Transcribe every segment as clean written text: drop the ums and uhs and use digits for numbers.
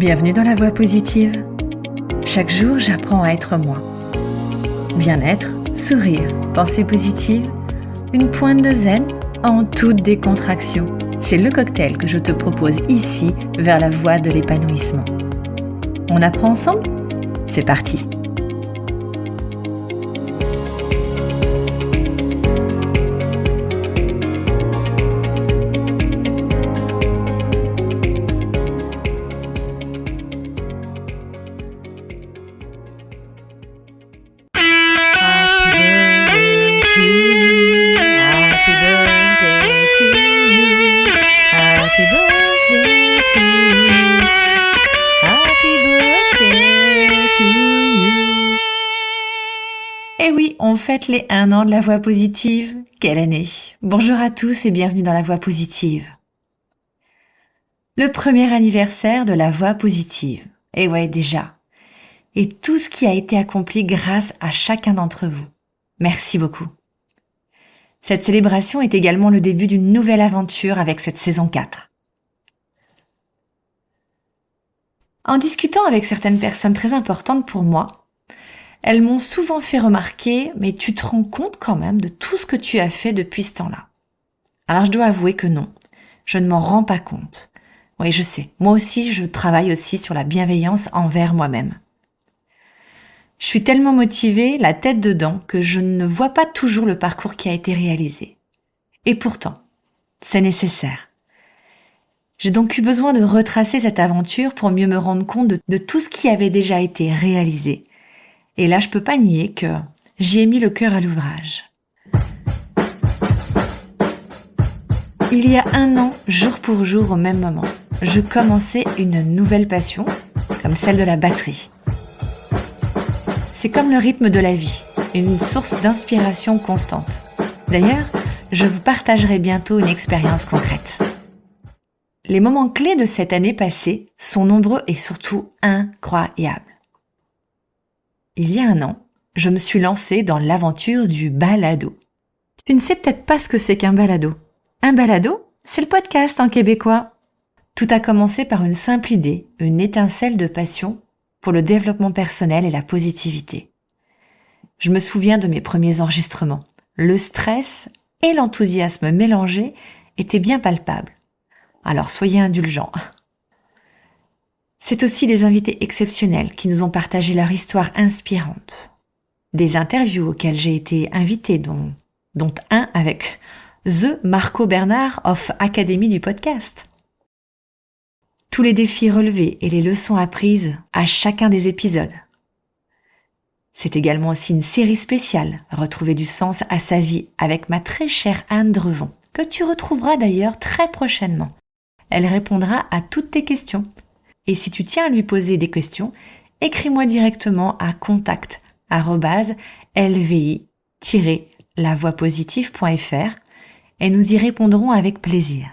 Bienvenue dans la voie positive. Chaque jour, j'apprends à être moi. Bien-être, sourire, pensée positive, une pointe de zen en toute décontraction. C'est le cocktail que je te propose ici vers la voie de l'épanouissement. On apprend ensemble ? C'est parti. Et oui, on fête les 1 an de la voie positive. Quelle année! Bonjour à tous et bienvenue dans la voie positive. Le premier anniversaire de la voie positive. Et ouais, déjà. Et tout ce qui a été accompli grâce à chacun d'entre vous. Merci beaucoup. Cette célébration est également le début d'une nouvelle aventure avec cette saison 4. En discutant avec certaines personnes très importantes pour moi, elles m'ont souvent fait remarquer « mais tu te rends compte quand même de tout ce que tu as fait depuis ce temps-là ?» Alors je dois avouer que non, je ne m'en rends pas compte. Oui, je sais, moi aussi je travaille aussi sur la bienveillance envers moi-même. Je suis tellement motivée, la tête dedans, que je ne vois pas toujours le parcours qui a été réalisé. Et pourtant, c'est nécessaire. J'ai donc eu besoin de retracer cette aventure pour mieux me rendre compte de tout ce qui avait déjà été réalisé. Et là, je peux pas nier que j'y ai mis le cœur à l'ouvrage. Il y a 1 an, jour pour jour, au même moment, je commençais une nouvelle passion, comme celle de la batterie. C'est comme le rythme de la vie, une source d'inspiration constante. D'ailleurs, je vous partagerai bientôt une expérience concrète. Les moments clés de cette année passée sont nombreux et surtout incroyables. Il y a 1 an, je me suis lancée dans l'aventure du balado. Tu ne sais peut-être pas ce que c'est qu'un balado. Un balado, c'est le podcast en québécois. Tout a commencé par une simple idée, une étincelle de passion pour le développement personnel et la positivité. Je me souviens de mes premiers enregistrements. Le stress et l'enthousiasme mélangés étaient bien palpables. Alors soyez indulgents. C'est aussi des invités exceptionnels qui nous ont partagé leur histoire inspirante. Des interviews auxquelles j'ai été invitée, dont un avec The Marco Bernard of Académie du podcast. Tous les défis relevés et les leçons apprises à chacun des épisodes. C'est également aussi une série spéciale, Retrouver du sens à sa vie, avec ma très chère Anne Drevon, que tu retrouveras d'ailleurs très prochainement. Elle répondra à toutes tes questions. Et si tu tiens à lui poser des questions, écris-moi directement à contact@lvi-lavoiepositive.fr et nous y répondrons avec plaisir.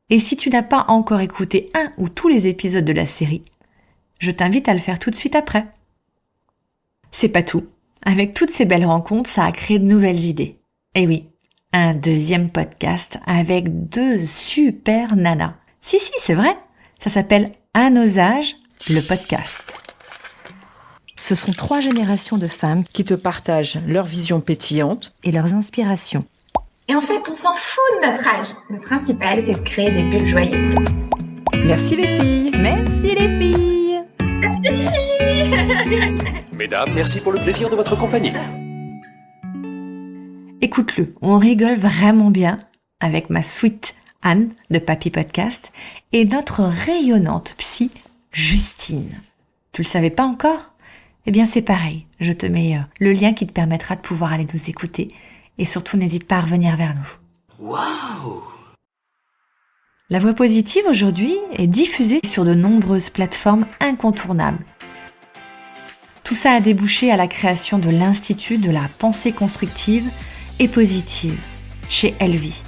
Et si tu n'as pas encore écouté un ou tous les épisodes de la série, je t'invite à le faire tout de suite après. C'est pas tout. Avec toutes ces belles rencontres, ça a créé de nouvelles idées. Et oui, un 2e podcast avec 2 super nanas. Si, c'est vrai. Ça s'appelle À nos âges, le podcast. Ce sont 3 générations de femmes qui te partagent leur vision pétillante et leurs inspirations. Et en fait, on s'en fout de notre âge. Le principal, c'est de créer des bulles joyeuses. Merci les filles. Merci les filles. Merci les filles. Mesdames, merci pour le plaisir de votre compagnie. Écoute-le, on rigole vraiment bien avec ma sweet Anne de Papy Podcast et notre rayonnante psy Justine. Tu le savais pas encore ? Eh bien c'est pareil, je te mets le lien qui te permettra de pouvoir aller nous écouter et surtout n'hésite pas à revenir vers nous. Waouh! La voie positive aujourd'hui est diffusée sur de nombreuses plateformes incontournables. Tout ça a débouché à la création de l'Institut de la pensée constructive et positive chez Elvi,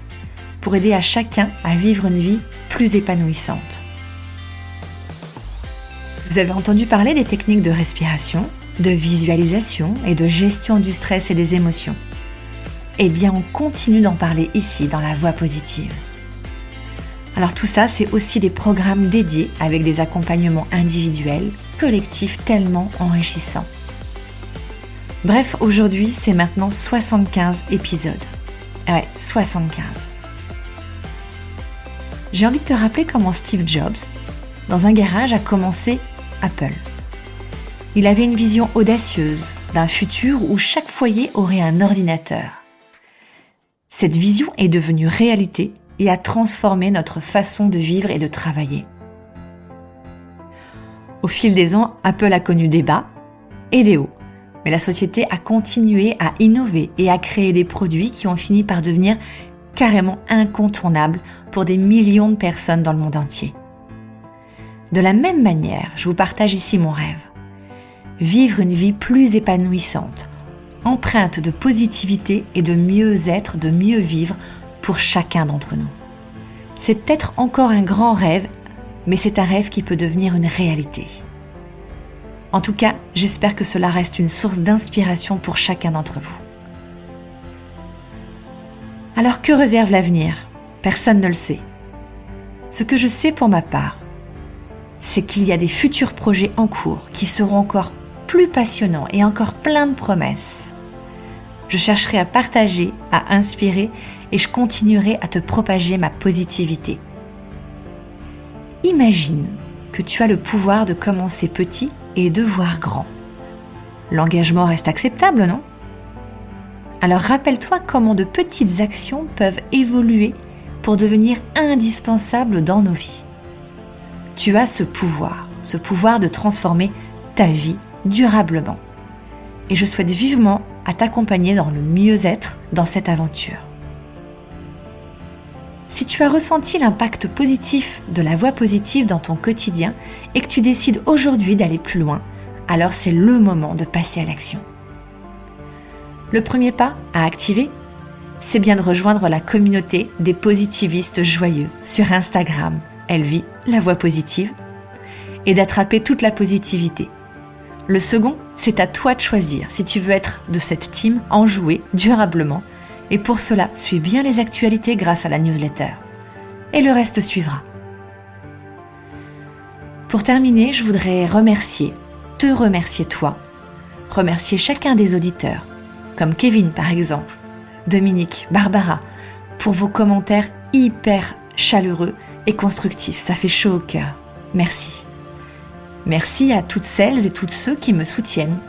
pour aider à chacun à vivre une vie plus épanouissante. Vous avez entendu parler des techniques de respiration, de visualisation et de gestion du stress et des émotions. Eh bien, on continue d'en parler ici dans la voie positive. Alors tout ça, c'est aussi des programmes dédiés avec des accompagnements individuels, collectifs tellement enrichissants. Bref, aujourd'hui, c'est maintenant 75 épisodes. Ouais, 75. J'ai envie de te rappeler comment Steve Jobs, dans un garage, a commencé Apple. Il avait une vision audacieuse d'un futur où chaque foyer aurait un ordinateur. Cette vision est devenue réalité et a transformé notre façon de vivre et de travailler. Au fil des ans, Apple a connu des bas et des hauts, mais la société a continué à innover et à créer des produits qui ont fini par devenir carrément incontournables pour des millions de personnes dans le monde entier. De la même manière, je vous partage ici mon rêve. Vivre une vie plus épanouissante, empreinte de positivité et de mieux-être, de mieux vivre pour chacun d'entre nous. C'est peut-être encore un grand rêve, mais c'est un rêve qui peut devenir une réalité. En tout cas, j'espère que cela reste une source d'inspiration pour chacun d'entre vous. Alors que réserve l'avenir ? Personne ne le sait. Ce que je sais pour ma part, c'est qu'il y a des futurs projets en cours qui seront encore plus passionnants et encore pleins de promesses. Je chercherai à partager, à inspirer et je continuerai à te propager ma positivité. Imagine que tu as le pouvoir de commencer petit et de voir grand. L'engagement reste acceptable, non ? Alors rappelle-toi comment de petites actions peuvent évoluer pour devenir indispensables dans nos vies. Tu as ce pouvoir de transformer ta vie durablement. Et je souhaite vivement à t'accompagner dans le mieux-être dans cette aventure. Si tu as ressenti l'impact positif de la voix positive dans ton quotidien et que tu décides aujourd'hui d'aller plus loin, alors c'est le moment de passer à l'action. Le premier pas à activer, c'est bien de rejoindre la communauté des positivistes joyeux sur Instagram, Elle vit la voix positive, et d'attraper toute la positivité. Le second, c'est à toi de choisir si tu veux être de cette team enjouée durablement, et pour cela, suis bien les actualités grâce à la newsletter. Et le reste suivra. Pour terminer, je voudrais te remercier toi, remercier chacun des auditeurs, comme Kevin par exemple, Dominique, Barbara, pour vos commentaires hyper chaleureux et constructifs. Ça fait chaud au cœur. Merci. Merci à toutes celles et tous ceux qui me soutiennent.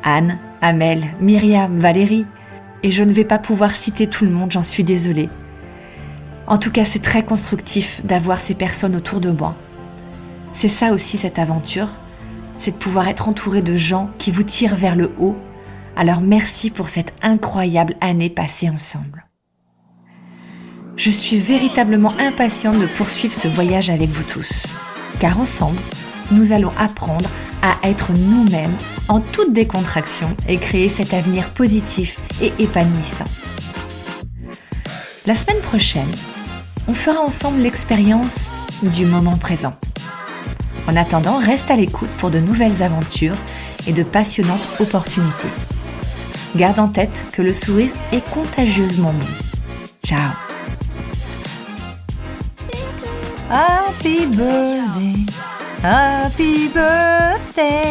Anne, Amel, Myriam, Valérie. Et je ne vais pas pouvoir citer tout le monde, j'en suis désolée. En tout cas, c'est très constructif d'avoir ces personnes autour de moi. C'est ça aussi cette aventure, c'est de pouvoir être entouré de gens qui vous tirent vers le haut. Alors merci pour cette incroyable année passée ensemble. Je suis véritablement impatiente de poursuivre ce voyage avec vous tous, car ensemble, nous allons apprendre à être nous-mêmes en toute décontraction et créer cet avenir positif et épanouissant. La semaine prochaine, on fera ensemble l'expérience du moment présent. En attendant, reste à l'écoute pour de nouvelles aventures et de passionnantes opportunités. Garde en tête que le sourire est contagieusement bon. Ciao. Happy birthday, happy birthday